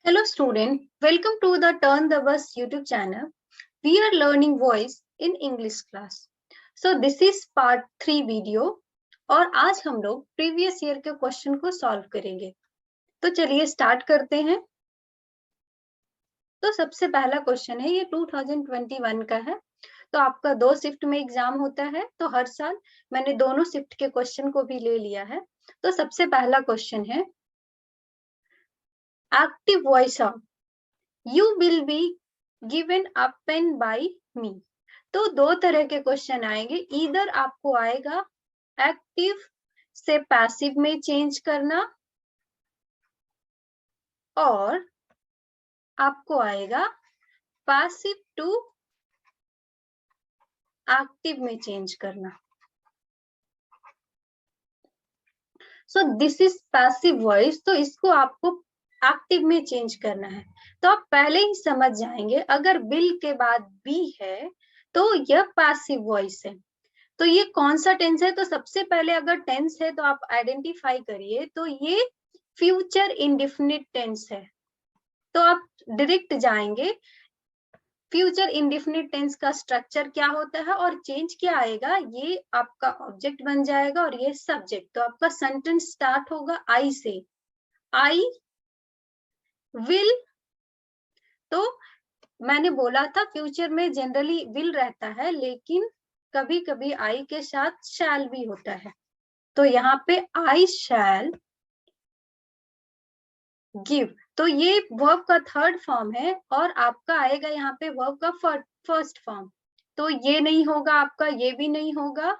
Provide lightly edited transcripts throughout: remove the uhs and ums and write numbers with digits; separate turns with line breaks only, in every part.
Hello student, welcome to the Turn the Bus YouTube channel. We are learning voice in English class. So this is part 3 video और आज हम लोग previous year के question को solve करेंगे। तो चलिए स्टार्ट करते हैं। तो सबसे पहला क्वेश्चन है, ये 2021 का है। तो आपका 2 शिफ्ट में एग्जाम होता है, तो हर साल मैंने दोनों शिफ्ट के क्वेश्चन को भी ले लिया है। तो सबसे पहला क्वेश्चन है, active voice of You will be given a pen by me. तो दो तरह के क्वेश्चन आएंगे, इधर आपको आएगा एक्टिव से पैसिव में चेंज करना और आपको आएगा पैसिव टू एक्टिव में चेंज करना। So this is passive voice, तो इसको आपको एक्टिव में चेंज करना है। तो आप पहले ही समझ जाएंगे, अगर विल के बाद बी है तो यह पैसिव वॉइस है। तो ये कौन सा टेंस है? तो सबसे पहले अगर टेंस है तो आप आइडेंटिफाई करिए, तो ये फ्यूचर इंडेफिनिट टेंस है। तो आप डायरेक्ट जाएंगे, फ्यूचर इंडेफिनिट टेंस का स्ट्रक्चर क्या होता है और चेंज क्या आएगा, ये आपका ऑब्जेक्ट बन जाएगा और ये सब्जेक्ट। तो आपका सेंटेंस स्टार्ट होगा आई से, आई विल। तो मैंने बोला था फ्यूचर में जनरली विल रहता है, लेकिन कभी कभी आई के साथ शैल भी होता है। तो यहाँ पे आई शैल गिव, तो ये वर्ब का थर्ड फॉर्म है और आपका आएगा यहाँ पे वर्ब का फर्स्ट फॉर्म। तो ये नहीं होगा आपका, ये भी नहीं होगा,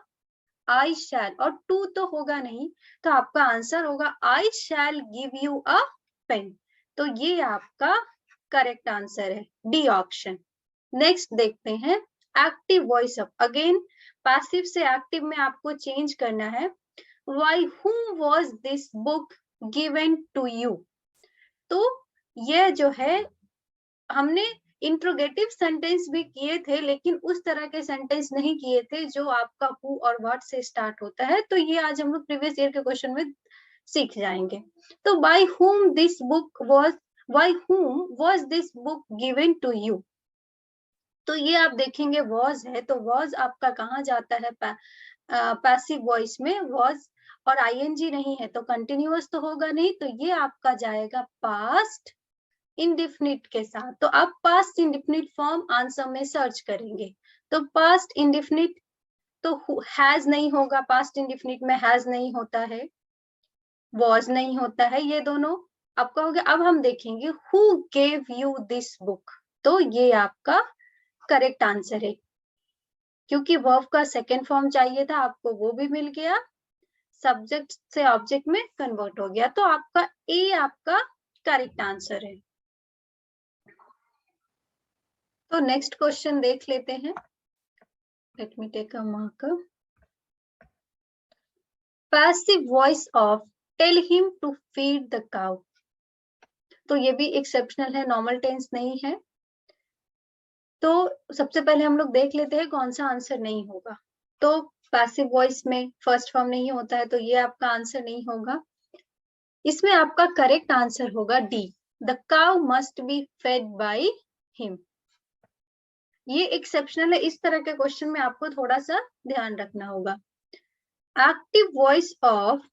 आई शैल, और टू तो होगा नहीं। तो आपका आंसर होगा I shall give you a pen. तो ये आपका करेक्ट आंसर है, डी ऑप्शन। नेक्स्ट देखते हैं, active voice up. Again passive से एक्टिव में आपको चेंज करना है। Why whom was this book given to you? तो यह जो है, हमने इंट्रोगेटिव सेंटेंस भी किए थे, लेकिन उस तरह के सेंटेंस नहीं किए थे जो आपका हु और व्हाट से स्टार्ट होता है। तो ये आज हम लोग प्रीवियस ईयर के क्वेश्चन में सीख जाएंगे। तो by whom this book was, by whom was this book given to you? तो ये आप देखेंगे वॉज है, तो वॉज आपका कहाँ जाता है? पैसिव वॉइस में वॉज, और आईएनजी नहीं है तो कंटिन्यूअस तो होगा नहीं, तो ये आपका जाएगा पास्ट इंडेफिनिट के साथ। तो आप पास्ट इंडेफिनिट फॉर्म आंसर में सर्च करेंगे, तो पास्ट इंडेफिनिट तो हैज नहीं होगा, पास्ट इंडेफिनिट में हैज नहीं होता है, वॉज नहीं होता है, ये दोनों आपका हो गया। अब हम देखेंगे who gave you this book, तो ये आपका करेक्ट आंसर है, क्योंकि वर्ब का सेकेंड फॉर्म चाहिए था आपको, वो भी मिल गया, सब्जेक्ट से ऑब्जेक्ट में कन्वर्ट हो गया। तो आपका ए आपका करेक्ट आंसर है। तो नेक्स्ट क्वेश्चन देख लेते हैं। Let me take a marker. Passive voice of tell him to feed the cow. तो ये भी एक्सेप्शनल है, नॉर्मल टेंस नहीं है। तो सबसे पहले हम लोग देख लेते हैं कौन सा आंसर नहीं होगा। तो पैसिव वॉइस में फर्स्ट फॉर्म नहीं होता है, तो ये आपका आंसर नहीं होगा। इसमें आपका करेक्ट आंसर होगा D, the cow must be fed by him. ये एक्सेप्शनल है, इस तरह के क्वेश्चन में आपको थोड़ा सा ध्यान रखना होगा। Active voice of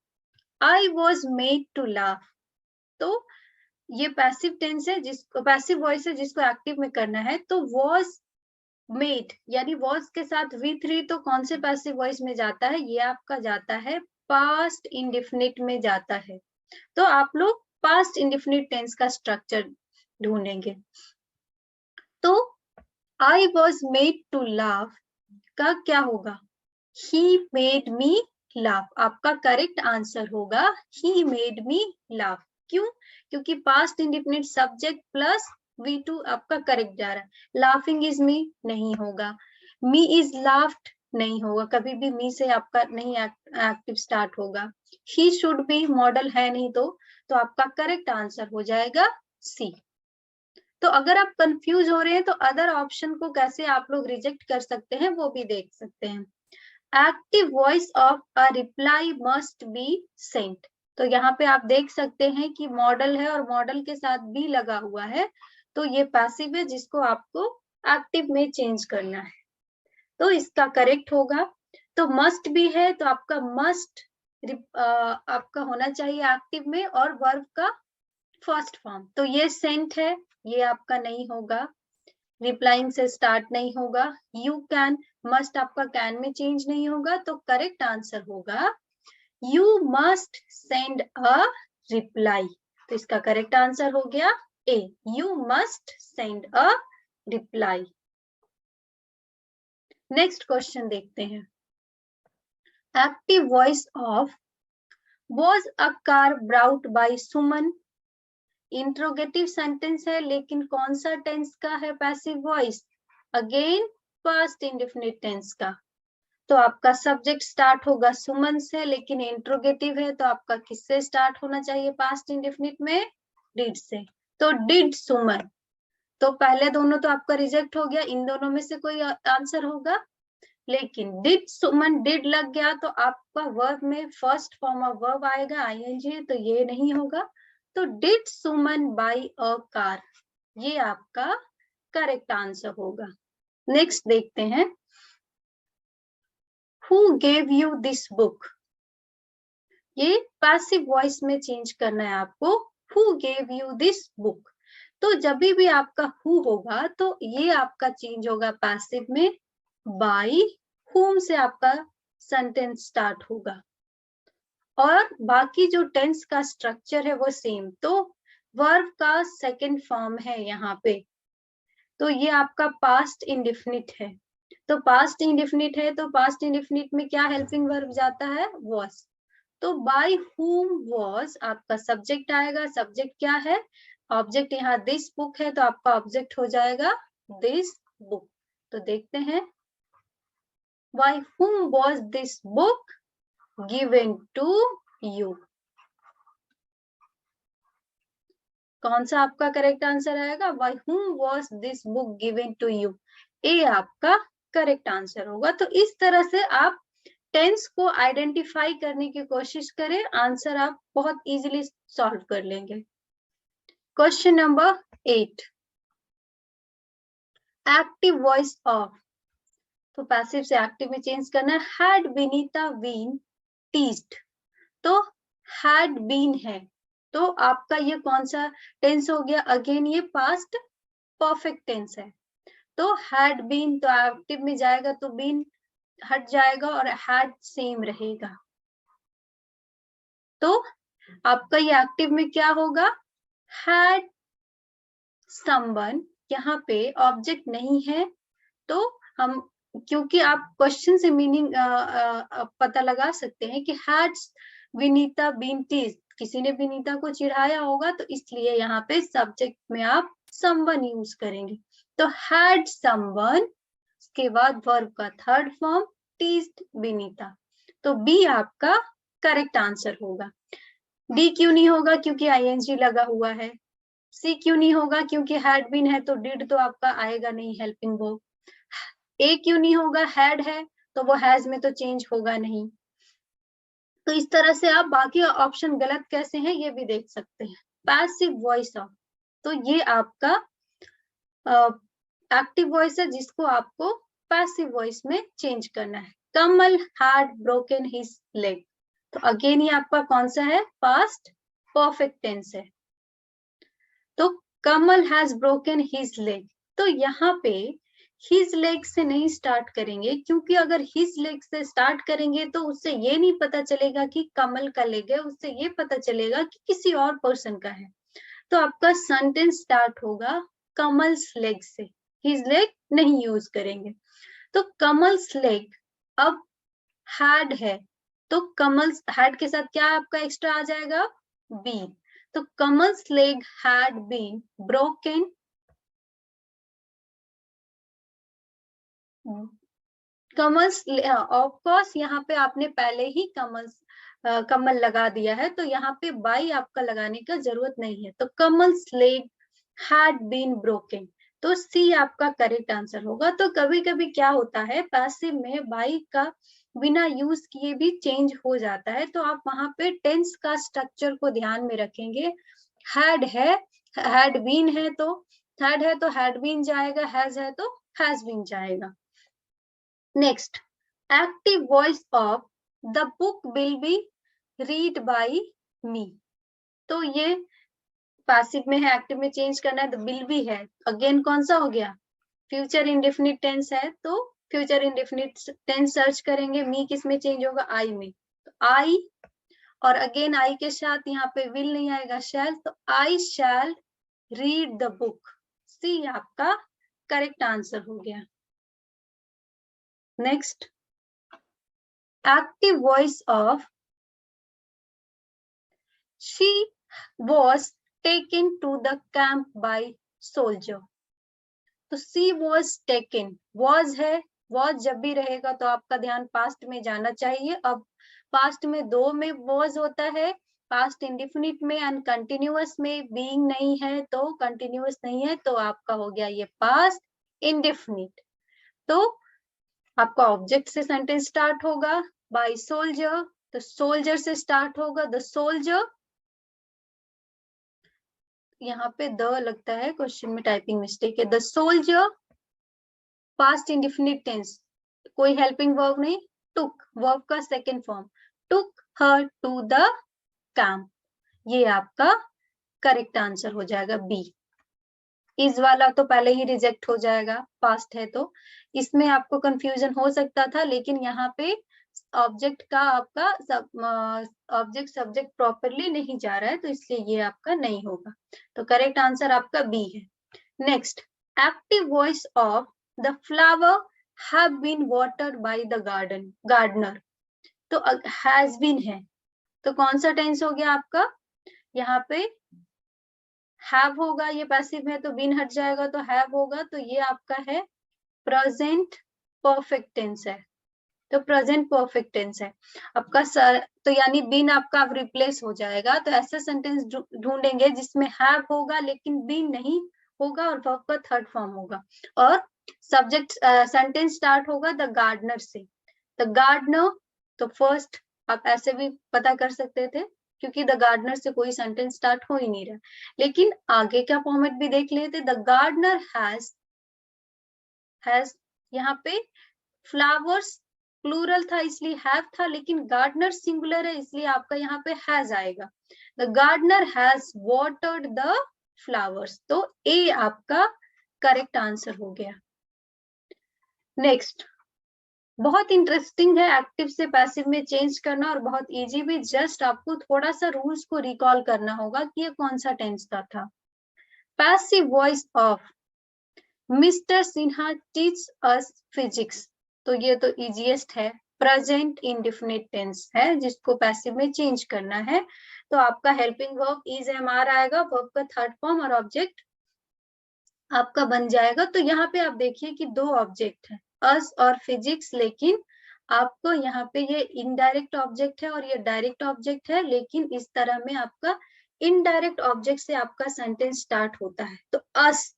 I was made to laugh. तो ये पैसिव टेंस है, जिसको पैसिव वॉइस है जिसको एक्टिव में करना है। तो वॉज मेड यानी वॉज के साथ V3, तो कौन से पैसिव वॉइस में जाता है? ये आपका जाता है पास्ट इंडेफिनिट में जाता है। तो आप लोग पास्ट इंडेफिनिट टेंस का स्ट्रक्चर ढूंढेंगे। तो I was made to laugh का क्या होगा? He made me laugh. आपका करेक्ट आंसर होगा ही मेड मी लाफ। क्यों? क्योंकि past indefinite subject plus V2 आपका करेक्ट जा रहा है। लाफिंग इज मी नहीं होगा, मी इज लाफ्ड नहीं होगा, कभी भी मी से आपका नहीं एक्टिव स्टार्ट होगा। ही शुड बी मॉडल है नहीं, तो आपका करेक्ट आंसर हो जाएगा सी। तो अगर आप कंफ्यूज हो रहे हैं तो अदर ऑप्शन को कैसे आप लोग रिजेक्ट कर सकते हैं वो भी देख सकते हैं। Active voice of a reply must be sent. तो यहाँ पे आप देख सकते हैं कि मॉडल है और मॉडल के साथ बी लगा हुआ है, तो ये पैसिव है जिसको आपको एक्टिव में चेंज करना है। तो इसका करेक्ट होगा। तो मस्ट भी है तो आपका मस्ट आपका होना चाहिए एक्टिव में और वर्ब का फर्स्ट फॉर्म। तो ये सेंट है, ये आपका नहीं होगा, रिप्लाइंग से स्टार्ट नहीं होगा। यू कैन, मस्ट आपका कैन में चेंज नहीं होगा, तो करेक्ट आंसर होगा you must send a reply. तो इसका करेक्ट आंसर हो गया A, you must send a reply. Next question देखते हैं। Active voice of was a car brought by Suman. Interrogative sentence है लेकिन कौन सा टेंस का है passive voice? Again past indefinite tense का। तो आपका सब्जेक्ट स्टार्ट होगा सुमन से, लेकिन इंट्रोगेटिव है तो आपका किससे स्टार्ट होना चाहिए पास्ट इंडेफिनिट में? डिड से। तो डिड सुमन, तो पहले दोनों तो आपका रिजेक्ट हो गया, इन दोनों में से कोई आंसर होगा। लेकिन डिड सुमन, डिड लग गया तो आपका वर्ब में फर्स्ट फॉर्म ऑफ वर्ब आएगा आईएनजी, तो ये नहीं होगा। तो did Suman by a car, ये आपका करेक्ट आंसर होगा। नेक्स्ट देखते हैं। Who gave you this book, ये पैसिव वॉइस में चेंज करना है आपको। Who gave you this book, तो जब भी आपका हु होगा तो ये आपका चेंज होगा पैसिव में। बाई whom से आपका सेंटेंस स्टार्ट होगा और बाकी जो टेंस का स्ट्रक्चर है वो सेम। तो वर्ब का सेकंड फॉर्म है यहाँ पे, तो ये आपका पास्ट इंडेफिनिट है। तो पास्ट इंडेफिनिट है तो पास्ट इंडेफिनिट में क्या हेल्पिंग वर्ब जाता है? was। तो बाय whom was आपका सब्जेक्ट आएगा। सब्जेक्ट क्या है? ऑब्जेक्ट यहाँ दिस बुक है तो आपका ऑब्जेक्ट हो जाएगा दिस बुक। तो देखते हैं, by whom was this book given to you? कौन सा आपका करेक्ट आंसर आएगा? by whom was this book given to you, ए आपका करेक्ट आंसर होगा। तो इस तरह से आप टेंस को आइडेंटिफाई करने की कोशिश करें, आंसर आप बहुत इजीली सॉल्व कर लेंगे। Question number 8, active voice of, तो पैसिव से एक्टिव में चेंज करना है। हैड विनीता बीन टीज्ड, तो हैड बीन है तो आपका ये कौन सा टेंस हो गया? अगेन ये पास्ट परफेक्ट टेंस है। तो हैड बीन तो एक्टिव में जाएगा तो बीन हट जाएगा और हैड सेम रहेगा। तो आपका ये एक्टिव में क्या होगा? हैड समवन, यहाँ पे ऑब्जेक्ट नहीं है तो हम, क्योंकि आप क्वेश्चन से मीनिंग पता लगा सकते हैं कि हैड विनीता बीन टीज्ड, किसी ने विनीता को चिढ़ाया होगा तो इसलिए यहाँ पे सब्जेक्ट में आप समवन यूज करेंगे। तो हैड समवन, उसके बाद वर्ब का थर्ड फॉर्म टीज्ड विनीता, तो बी आपका करेक्ट आंसर होगा। डी क्यों नहीं होगा? क्योंकि आईएनजी लगा हुआ है। सी क्यों नहीं होगा? क्योंकि हैड बीन है तो डिड तो आपका आएगा नहीं हेल्पिंग वर्ब। ए क्यों नहीं होगा? हैड है तो वो हैज में तो चेंज होगा नहीं। तो इस तरह से आप बाकी ऑप्शन गलत कैसे हैं ये भी देख सकते हैं। पैसिव वॉइस ऑफ, तो ये आपका एक्टिव वॉइस है जिसको आपको पैसिव वॉइस में चेंज करना है। कमल हैड ब्रोकन हिज लेग, तो अगेन ये आपका कौन सा है? पास्ट परफेक्ट टेंस है। तो कमल हैज ब्रोकन हिज लेग, तो यहाँ पे हिज लेग से नहीं स्टार्ट करेंगे, क्योंकि अगर हिज लेग से स्टार्ट करेंगे तो उससे ये नहीं पता चलेगा कि कमल का लेग है, उससे ये पता चलेगा कि किसी और पर्सन का है। तो आपका सेंटेंस स्टार्ट होगा कमल्स लेग से, हिज लेग नहीं यूज करेंगे। तो कमल्स लेग, अब हैड है तो कमल्स हैड के साथ क्या आपका एक्स्ट्रा आ जाएगा? बीन। तो Kamal's leg had been broken, Kamal's of course यहाँ पे आपने पहले ही कमल लगा दिया है तो यहाँ पे बाई आपका लगाने का जरूरत नहीं है। तो Kamal's leg had been broken, तो सी आपका करेक्ट आंसर होगा। तो कभी कभी क्या होता है पैसिव में बाई का बिना यूज किए भी चेंज हो जाता है, तो आप वहां पे टेंस का स्ट्रक्चर को ध्यान में रखेंगे। हैड है, हैड बीन है तो हैड बीन जाएगा, हैज है तो हैज बीन जाएगा। Next, active voice of the book will be read by me. तो ये पैसिव में है, एक्टिव में चेंज करना है, तो विल बी है, अगेन कौन सा हो गया, फ्यूचर इंडेफिनिट टेंस है, तो फ्यूचर इंडेफिनिट टेंस सर्च करेंगे, मी किस में चेंज होगा, आई में, तो आई, और अगेन आई के साथ यहाँ पे विल नहीं आएगा, शैल, तो आई शैल रीड द बुक। सी आपका करेक्ट आंसर हो गया। Next, active voice of she was taken to the camp by soldier। तो सी was taken, was है, was जब भी रहेगा तो आपका ध्यान पास्ट में जाना चाहिए। अब पास्ट में दो में was होता है, पास्ट इंडिफिनिट में एंड कंटिन्यूअस में बीइंग नहीं है, तो कंटिन्यूअस नहीं है, तो आपका हो गया ये पास्ट इंडिफिनिट। तो आपका ऑब्जेक्ट से सेंटेंस स्टार्ट होगा, बाय सोल्जर, तो सोल्जर से स्टार्ट होगा, द सोल्जर, यहाँ पे द लगता है, क्वेश्चन में टाइपिंग मिस्टेक है, the soldier, past indefinite tense, कोई हेल्पिंग वर्ब नहीं, टुक, वर्ब का second form, took her to the camp, ये आपका करेक्ट आंसर हो जाएगा बी। इस वाला तो पहले ही रिजेक्ट हो जाएगा, पास्ट है, तो इसमें आपको कंफ्यूजन हो सकता था, लेकिन यहाँ पे ऑब्जेक्ट का आपका ऑब्जेक्ट सब्जेक्ट प्रॉपरली नहीं जा रहा है, तो इसलिए ये आपका नहीं होगा, तो करेक्ट आंसर आपका बी है। Next, active voice of the flower have been watered by the gardener. तो हैज बीन है, तो कौन सा टेंस हो गया आपका, यहाँ पे हैव होगा, ये पैसिव है तो बीन हट जाएगा, तो हैव होगा, तो ये आपका है प्रेजेंट परफेक्ट टेंस है, तो प्रेजेंट परफेक्ट टेंस है आपका सर, तो यानी बीन आपका अब रिप्लेस हो जाएगा। तो ऐसा सेंटेंस ढूंढेंगे जिसमें हैव होगा लेकिन बीन नहीं होगा और वर्ब का थर्ड फॉर्म होगा, और सब्जेक्ट सेंटेंस स्टार्ट होगा द गार्डनर से, द गार्डनर, तो फर्स्ट आप ऐसे भी पता कर सकते थे क्योंकि द गार्डनर से कोई सेंटेंस स्टार्ट हो ही नहीं रहा, लेकिन आगे का फॉर्मेट भी देख लेते, द गार्डनर हैज यहाँ पे फ्लावर्स प्लूरल था इसलिए हैव था, लेकिन गार्डनर सिंगुलर है इसलिए आपका यहाँ पे हैज आएगा, the gardener has watered the flowers, तो ए आपका करेक्ट आंसर हो गया। नेक्स्ट, बहुत इंटरेस्टिंग है एक्टिव से पैसिव में चेंज करना और बहुत इजी भी, जस्ट आपको थोड़ा सा रूल्स को रिकॉल करना होगा कि ये कौन सा टेंस का था। Passive voice of mister Sinha teach us physics, तो ये तो इजीएस्ट है, प्रेजेंट इंडेफिनिट टेंस है जिसको पैसिव में चेंज करना है, तो आपका helping verb is am are आएगा, वर्ब का थर्ड फॉर्म और ऑब्जेक्ट आपका बन जाएगा। तो यहाँ पे आप देखिए कि दो ऑब्जेक्ट है, अस और फिजिक्स, लेकिन आपको यहाँ पे ये इनडायरेक्ट ऑब्जेक्ट है और ये डायरेक्ट ऑब्जेक्ट है, लेकिन इस तरह में आपका इनडायरेक्ट ऑब्जेक्ट से आपका सेंटेंस स्टार्ट होता है। तो अस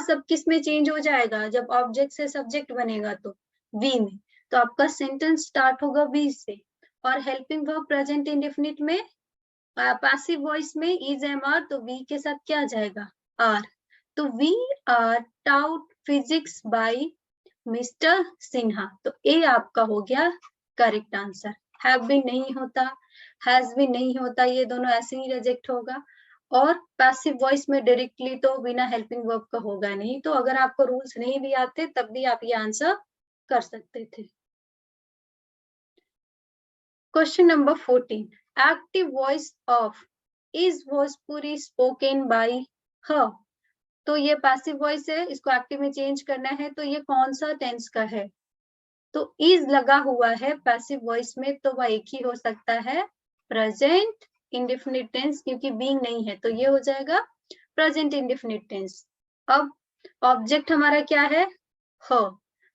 अब किस में चेंज हो जाएगा, जब ऑब्जेक्ट से सब्जेक्ट बनेगा तो वी में, तो आपका सेंटेंस स्टार्ट होगा वी से, और हेल्पिंग वर्ब प्रेजेंट इंडेफिनिट में पैसिव वॉइस में इज एम आर, तो वी के साथ क्या जाएगा, आर, तो we are taught physics by mister Sinha, तो ए आपका हो गया करेक्ट आंसर। हैव भी नहीं होता, हैज भी नहीं होता, ये दोनों ऐसे ही रिजेक्ट होगा, और पैसिव वॉइस में डायरेक्टली तो बिना हेल्पिंग वर्ब का होगा नहीं, तो अगर आपको रूल्स नहीं भी आते तब भी आप ये आंसर कर सकते थे। Question number 14, active voice of is Bhojpuri spoken by her, तो ये पैसिव वॉइस है, इसको एक्टिव में चेंज करना है, तो ये कौन सा टेंस का है, तो इज लगा हुआ है पैसिव वॉइस में, तो वह एक ही हो सकता है प्रेजेंट इंडेफिनिट टेंस, क्योंकि बीइंग नहीं है, तो ये हो जाएगा प्रेजेंट इंडेफिनिट टेंस। अब ऑब्जेक्ट हमारा क्या है, ह,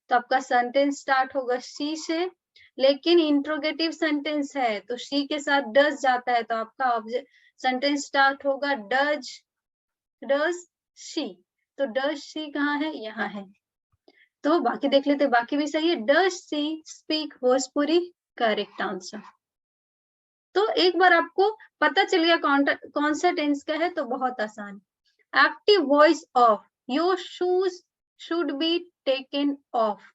तो आपका सेंटेंस स्टार्ट होगा शी से, लेकिन इंट्रोगेटिव सेंटेंस है तो शी के साथ डज जाता है, तो आपका ऑब्जेक्ट सेंटेंस स्टार्ट होगा डज शी, तो डज शी कहाँ है, यहाँ है, तो बाकी देख लेते, बाकी भी सही है। Does she speak Bhojpuri, correct answer. तो एक बार आपको पता चल गया कौन सा टेंस का है तो बहुत आसान। Active voice of, your shoes should be taken of,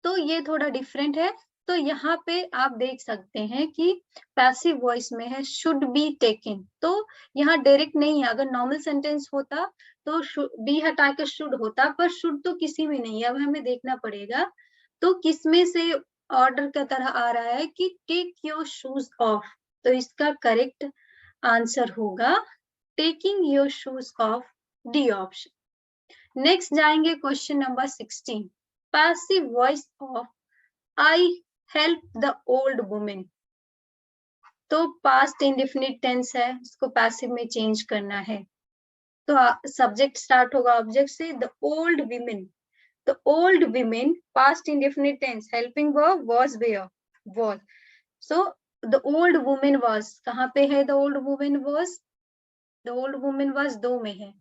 तो ये थोड़ा डिफरेंट है। तो यहाँ पे आप देख सकते हैं कि पैसिव वॉइस में है शुड बी टेकन, तो यहाँ डायरेक्ट नहीं है। अगर नॉर्मल सेंटेंस होता तो बी हटा के शुड होता, पर शुड तो किसी में नहीं है। अब हमें देखना पड़ेगा तो किस में से ऑर्डर का तरह आ रहा है कि टेक योर शूज ऑफ, तो इसका करेक्ट आंसर होगा taking your shoes off, D option. Next जाएंगे question number 16, passive voice of I help the old woman. तो पास्ट इंडेफिनिट टेंस है, इसको पैसिव में चेंज करना है। तो सब्जेक्ट स्टार्ट होगा ऑब्जेक्ट से, द ओल्ड विमेन। तो old women past indefinite tense, helping verb was were, was. So the old woman was, कहाँ पे है the old woman was? The old woman was दो में है,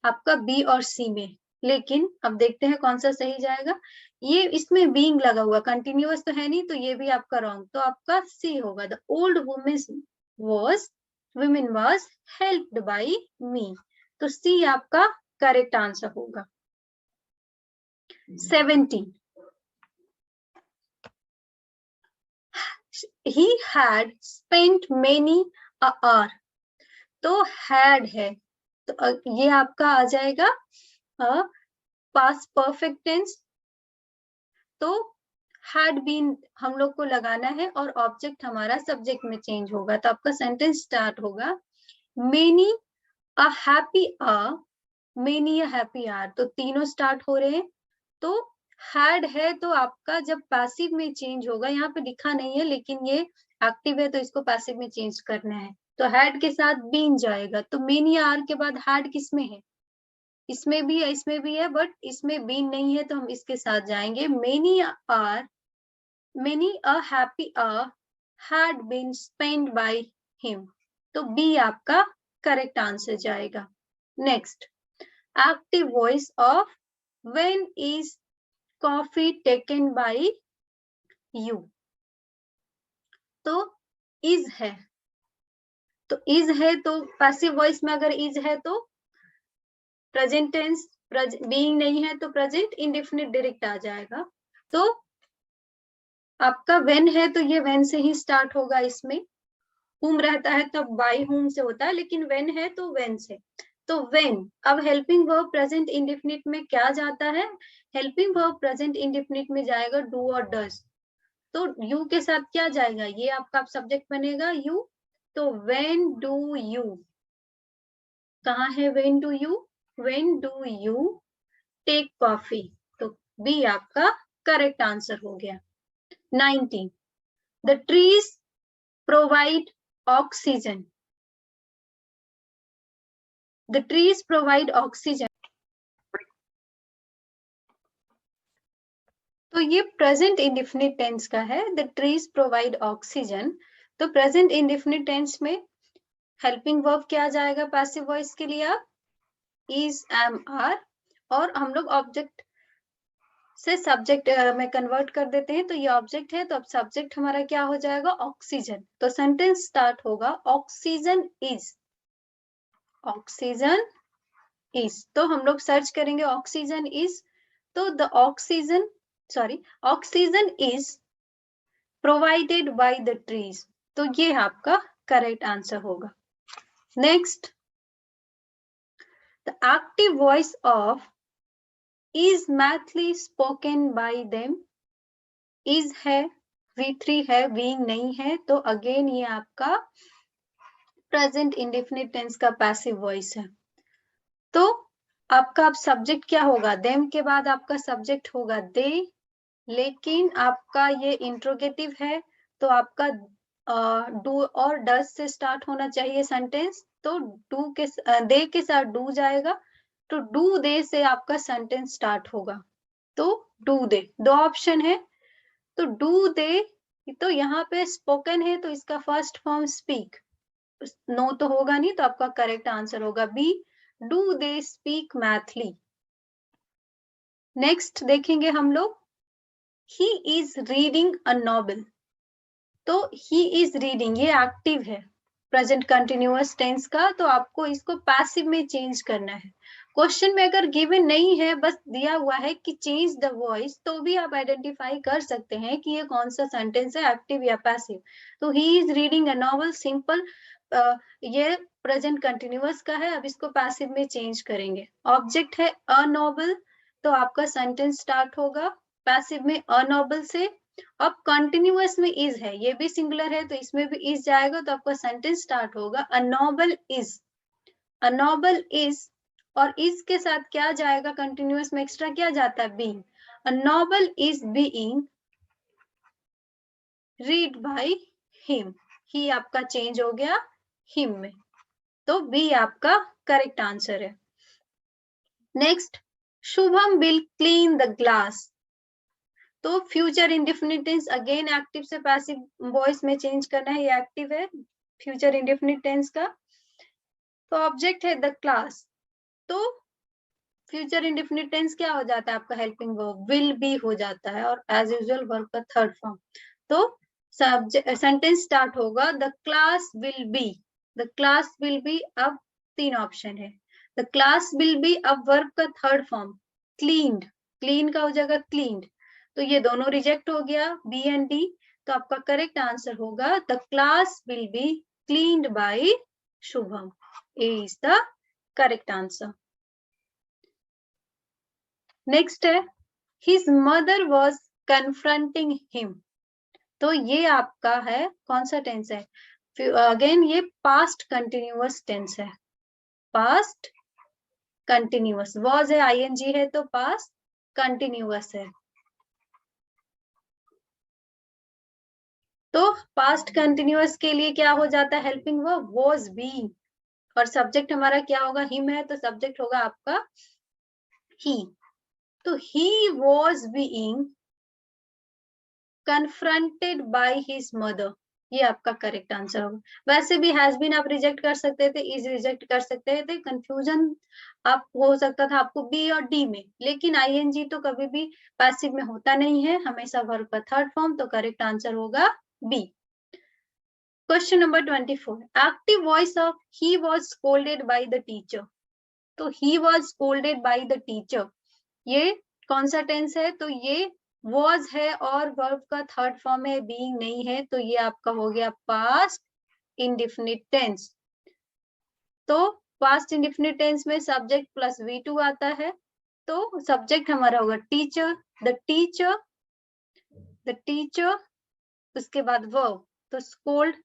आपका बी और सी में। लेकिन अब देखते हैं कौन सा सही जाएगा। ये इसमें बीइंग लगा हुआ, कंटिन्यूअस तो है नहीं, तो ये भी आपका रॉन्ग, तो आपका सी होगा। The old woman was helped by me, तो सी आपका करेक्ट आंसर होगा। 17, he had spent many a hour, तो had है तो ये आपका आ जाएगा पास्ट परफेक्ट टेंस। तो had been हम लोग को लगाना है और ऑब्जेक्ट हमारा सब्जेक्ट में चेंज होगा, तो आपका सेंटेंस स्टार्ट होगा many a happy hour, many a happy hour, तो तीनों स्टार्ट हो रहे हैं। तो had है तो आपका जब पैसिव में चेंज होगा, यहाँ पे लिखा नहीं है लेकिन ये एक्टिव है तो इसको पैसिव में चेंज करना है, तो had के साथ बीन जाएगा। तो many hour के बाद had किसमें है? इसमें भी है, इसमें भी है, बट इसमें बीन नहीं है, तो हम इसके साथ जाएंगे many a happy hour had been spent by him, तो बी आपका करेक्ट आंसर जाएगा। Next, active voice of when is coffee taken by you, तो इज है, तो इज है तो पैसिव वॉइस में अगर इज है तो प्रेजेंट टेंस, बीइंग नहीं है तो प्रेजेंट इंडेफिनिट डायरेक्ट आ जाएगा। तो आपका व्हेन है तो ये व्हेन से ही स्टार्ट होगा, इसमें whom रहता है तब बाय whom से होता है, लेकिन व्हेन है तो व्हेन से। तो व्हेन, अब हेल्पिंग वर्ब प्रेजेंट इंडेफिनिट में क्या जाता है? हेल्पिंग वर्ब प्रेजेंट इंडेफिनिट में जाएगा डू और डज, तो यू के साथ क्या जाएगा? ये आपका सब्जेक्ट बनेगा यू, तो व्हेन डू यू, कहाँ है when do you? When do you take coffee, तो बी आपका करेक्ट आंसर हो गया। 19, the trees provide oxygen, the trees provide oxygen, तो ये प्रेजेंट इंडेफिनिट टेंस का है, द ट्रीज प्रोवाइड ऑक्सीजन। तो प्रेजेंट इंडेफिनिट टेंस में हेल्पिंग वर्ब क्या जाएगा पैसिव वॉइस के लिए? आप इज, एम, आर, और हम लोग ऑब्जेक्ट से सब्जेक्ट में कन्वर्ट कर देते हैं, तो ये ऑब्जेक्ट है तो अब सब्जेक्ट हमारा क्या हो जाएगा? ऑक्सीजन। तो सेंटेंस स्टार्ट होगा ऑक्सीजन इज, ऑक्सीजन इज, तो हम लोग सर्च करेंगे ऑक्सीजन इज, तो the oxygen is provided by the trees, तो ये आपका करेक्ट आंसर होगा। Next, the active voice of is Maithili spoken by them, is है, V3 है, being नहीं है, तो अगेन ये आपका प्रेजेंट इंडेफिनिट टेंस का पैसिव वॉइस है। तो आपका अब सब्जेक्ट क्या होगा? देम के बाद आपका सब्जेक्ट होगा दे, लेकिन आपका ये इंट्रोगेटिव है तो आपका डू और डज से स्टार्ट होना चाहिए सेंटेंस, तो डू के दे के साथ डू जाएगा, तो डू दे से आपका सेंटेंस स्टार्ट होगा। तो डू दे, दो ऑप्शन है, तो डू दे, तो यहाँ पे स्पोकन है तो इसका फर्स्ट फॉर्म स्पीक, नो तो होगा नहीं, तो आपका करेक्ट आंसर होगा B, do they speak Maithili. Next देखेंगे हम लोग, he is reading a novel. तो ही इज रीडिंग ये एक्टिव है प्रेजेंट कंटिन्यूअस टेंस का, तो आपको इसको पैसिव में चेंज करना है। क्वेश्चन में अगर गिवन नहीं है, बस दिया हुआ है कि चेंज द वॉइस, तो भी आप आइडेंटिफाई कर सकते हैं कि ये कौन सा सेंटेंस है, एक्टिव या पैसिव। तो he is reading a novel simple, ये प्रेजेंट कंटिन्यूअस का है, अब इसको पैसिव में चेंज करेंगे। ऑब्जेक्ट है अ नॉवल, तो आपका सेंटेंस स्टार्ट होगा पैसिव में अ नॉवल से। अब कंटिन्यूअस में इज है, ये भी सिंगुलर है तो इसमें भी इज जाएगा, तो आपका सेंटेंस स्टार्ट होगा अ novel is. A novel is, और इज के साथ क्या जाएगा कंटिन्यूअस में, एक्स्ट्रा क्या जाता है, being. A novel is being read by him. He आपका चेंज हो गया हिम में, तो बी आपका करेक्ट आंसर है। Next, Shubham will clean the glass. तो future indefinite tense again active से पैसिव वॉइस में चेंज करना है, ये एक्टिव है फ्यूचर इंडेफिनिट टेंस का। तो ऑब्जेक्ट है द क्लास, तो फ्यूचर इंडेफिनिट टेंस क्या हो जाता है आपका, हेल्पिंग वर्ब विल बी हो जाता है, और एज यूजुअल वर्ब का थर्ड फॉर्म। तो सेंटेंस स्टार्ट होगा the class will B. The class will B, अब तीन ऑप्शन है, द क्लास विल बी, अब वर्ब का थर्ड फॉर्म क्लीन्ड, क्लीन का हो जाएगा क्लीन्ड, तो ये दोनों रिजेक्ट हो गया बी एंड डी। तो आपका करेक्ट आंसर होगा the class will be cleaned by Shubham, A is the correct answer. Next है his mother was confronting him. तो ये आपका है कौन सा टेंस है, अगेन ये पास्ट कंटिन्यूअस टेंस है, पास्ट कंटिन्यूअस, वॉज है आईएनजी है तो पास्ट कंटिन्यूअस है। तो पास्ट कंटिन्यूअस के लिए क्या हो जाता है, हेल्पिंग वर्ब वॉज बीइंग, और सब्जेक्ट हमारा क्या होगा, हिम है, तो सब्जेक्ट होगा आपका ही। तो he was being confronted by his mother, ये आपका करेक्ट आंसर होगा। वैसे भी हैज बीन आप रिजेक्ट कर सकते थे, इज रिजेक्ट कर सकते थे, कंफ्यूजन आप हो सकता था आपको बी और डी में, लेकिन आईएनजी तो कभी भी पैसिव में होता नहीं है, हमेशा वर्ब का थर्ड फॉर्म, तो करेक्ट आंसर होगा B. Question number 24, active voice of he was scolded by the teacher. तो he was scolded by the teacher, ये कौन सा टेंस है, तो ये was है और वर्ब का थर्ड फॉर्म है, being नहीं है, तो ये आपका हो गया पास्ट इंडेफिनिट टेंस। तो पास्ट इंडेफिनिट टेंस में सब्जेक्ट प्लस V2 आता है, तो सब्जेक्ट हमारा होगा teacher, the teacher, the teacher, उसके बाद वर्ब, तो scold,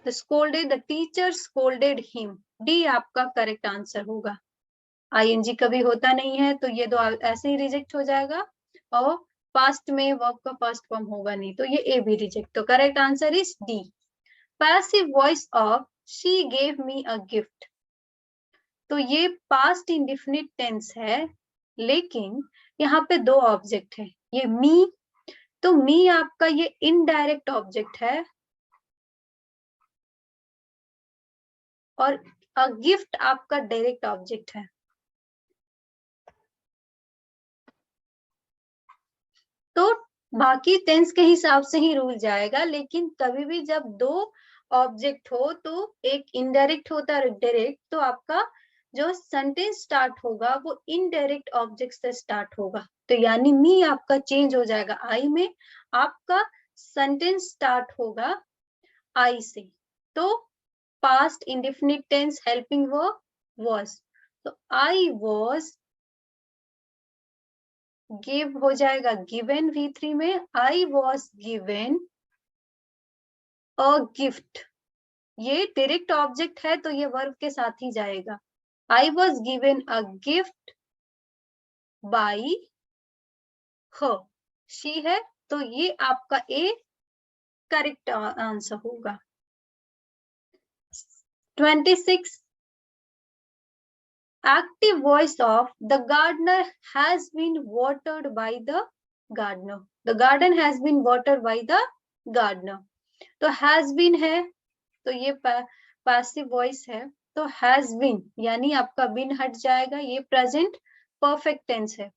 the scolded, the teacher scolded him, D आपका करेक्ट आंसर होगा। आईएनजी कभी होता नहीं है, तो ये दो ऐसे ही रिजेक्ट हो जाएगा, और पास्ट में वर्ब का फर्स्ट फॉर्म होगा नहीं, तो ये ए भी रिजेक्ट, तो correct answer is D. Passive voice of she gave me a gift. तो ये पास्ट इंडेफिनिट टेंस है, लेकिन यहाँ पे दो ऑब्जेक्ट है, ये मी, तो मी आपका ये इनडायरेक्ट ऑब्जेक्ट है, और अ गिफ्ट आपका डायरेक्ट ऑब्जेक्ट है। तो बाकी टेंस के हिसाब से ही रूल जाएगा, लेकिन कभी भी जब दो ऑब्जेक्ट हो तो एक इनडायरेक्ट होता है डायरेक्ट, तो आपका जो सेंटेंस स्टार्ट होगा वो इनडायरेक्ट ऑब्जेक्ट से स्टार्ट होगा, तो यानी मी आपका चेंज हो जाएगा आई में, आपका सेंटेंस स्टार्ट होगा आई से। तो past indefinite tense helping verb was, तो आई वाज, गिव हो जाएगा गिवन V3 में, I was given a gift, ये डायरेक्ट ऑब्जेक्ट है तो ये वर्ब के साथ ही जाएगा, I was given a gift by her, she है, तो ये आपका ए करेक्ट आंसर होगा। 26, active voice of the gardener has been watered by the gardener, the garden has been watered by the gardener, तो has been है, तो ये passive voice है, तो हैज बीन यानी आपका बिन हट जाएगा, ये प्रेजेंट परफेक्ट टेंस है,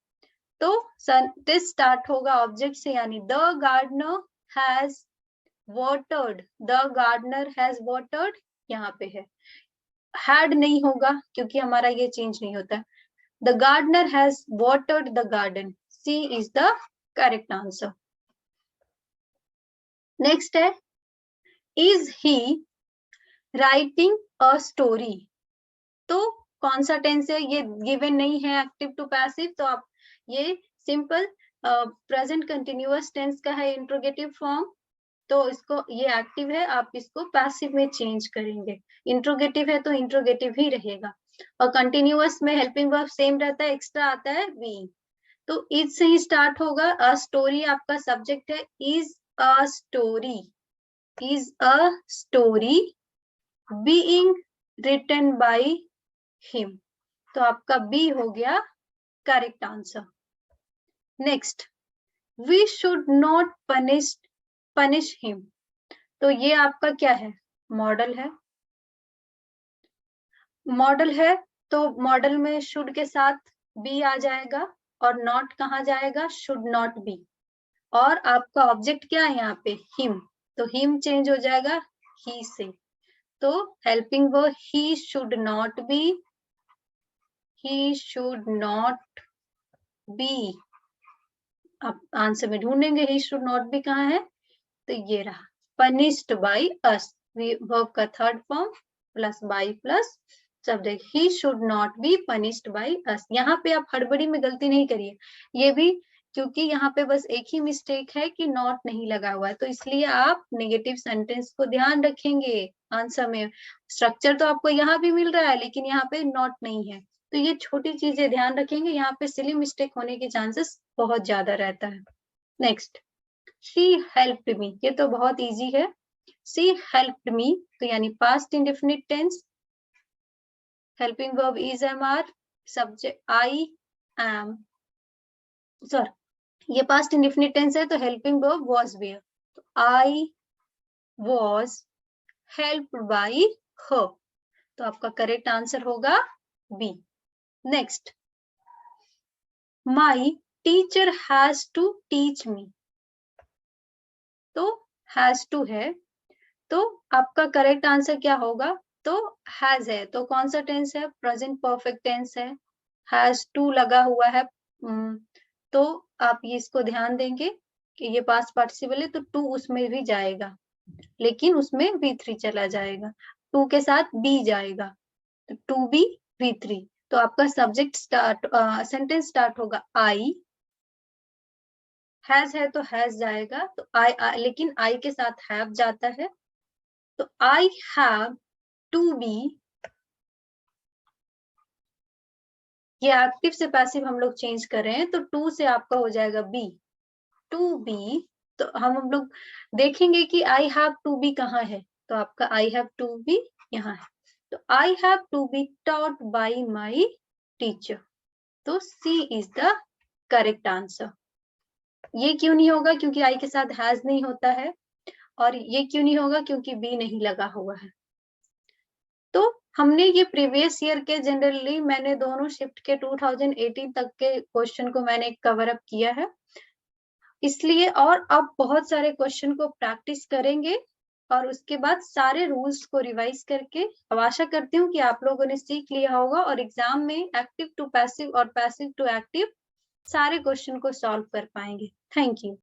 तो सेंटेंस स्टार्ट होगा ऑब्जेक्ट से, यानी the gardener has watered, the gardener has watered, यहाँ पे है, हैड नहीं होगा क्योंकि हमारा ये चेंज नहीं होता। The gardener has watered the garden, C is the correct answer. Next है, is he writing a story, तो कौन सा टेंस है, ये गिवन नहीं है एक्टिव टू पैसिव, तो आप ये सिंपल प्रेजेंट कंटिन्यूअस टेंस का है इंट्रोगेटिव फॉर्म, तो इसको ये एक्टिव है, आप इसको पैसिव में चेंज करेंगे। इंट्रोगेटिव है तो इंट्रोगेटिव ही रहेगा, और कंटिन्यूअस में हेल्पिंग वर्ब सेम रहता है, एक्स्ट्रा आता है बीइंग। तो इज से ही स्टार्ट होगा, अ स्टोरी आपका सब्जेक्ट है, is a story, is a story being written by him, तो आपका बी हो गया correct answer. Next, we should not punish him, तो ये आपका क्या है, मॉडल है, मॉडल है, तो मॉडल में शुड के साथ बी आ जाएगा, और नॉट कहाँ जाएगा, शुड नॉट बी, और आपका ऑब्जेक्ट क्या है यहाँ पे, हिम, तो हिम चेंज हो जाएगा ही से, तो helping verb he should not be, he should not be, आप आंसर में ढूंढेंगे ही शुड नॉट बी कहाँ है, तो ये रहा, पनिश्ड बाय अस, वर्ब का third form plus by plus subject, he should not be punished by us. यहाँ पे आप हड़बड़ी में गलती नहीं करिए, ये भी क्योंकि यहाँ पे बस एक ही मिस्टेक है कि नॉट नहीं लगा हुआ है, तो इसलिए आप नेगेटिव सेंटेंस को ध्यान रखेंगे आंसर में। स्ट्रक्चर तो आपको यहाँ भी मिल रहा है, लेकिन यहाँ पे नॉट नहीं है, तो ये छोटी चीजें ध्यान रखेंगे, यहाँ पे सिली मिस्टेक होने के चांसेस बहुत ज्यादा रहता है। नेक्स्ट, शी हेल्प्ड मी, ये तो बहुत इजी है, शी हेल्प्ड मी, तो यानी past indefinite tense, helping verb is am are, subject I am, sorry ये पास्ट इंडेफिनिट टेंस है, तो हेल्पिंग वर्ब वाज वेयर, तो I was helped by her, तो आपका करेक्ट आंसर होगा B. Next, my teacher has to teach me, तो has to है, तो आपका करेक्ट आंसर क्या होगा, तो हैज है, तो कौन सा टेंस है, प्रेजेंट परफेक्ट टेंस है, हैज टू लगा हुआ है, तो आप ये इसको ध्यान देंगे कि ये पास्ट पार्टिसिपल है, तो टू उसमें भी जाएगा, लेकिन उसमें V3 चला जाएगा, टू के साथ बी जाएगा, तो टू बी V3, तो आपका सब्जेक्ट स्टार्ट सेंटेंस स्टार्ट होगा आई, हैज है तो हैज जाएगा, तो आई लेकिन आई के साथ हैव जाता है, तो आई हैव टू बी, ये एक्टिव से पैसिव हम लोग चेंज कर रहे हैं, तो टू से आपका हो जाएगा बी, टू बी, तो हम लोग देखेंगे कि आई हैव टू बी कहाँ है, तो आपका आई हैव टू बी यहाँ है, तो I have to be taught by my teacher, तो C is the correct answer. ये क्यों नहीं होगा, क्योंकि आई के साथ हैज नहीं होता है, और ये क्यों नहीं होगा, क्योंकि बी नहीं लगा हुआ है। तो हमने ये प्रीवियस ईयर के जनरली मैंने दोनों शिफ्ट के 2018 तक के क्वेश्चन को मैंने कवर अप किया है, इसलिए और अब बहुत सारे क्वेश्चन को प्रैक्टिस करेंगे, और उसके बाद सारे रूल्स को रिवाइज करके अब आशा करती हूँ कि आप लोगों ने सीख लिया होगा, और एग्जाम में एक्टिव टू पैसिव और पैसिव टू एक्टिव सारे क्वेश्चन को सॉल्व कर पाएंगे। Thank you.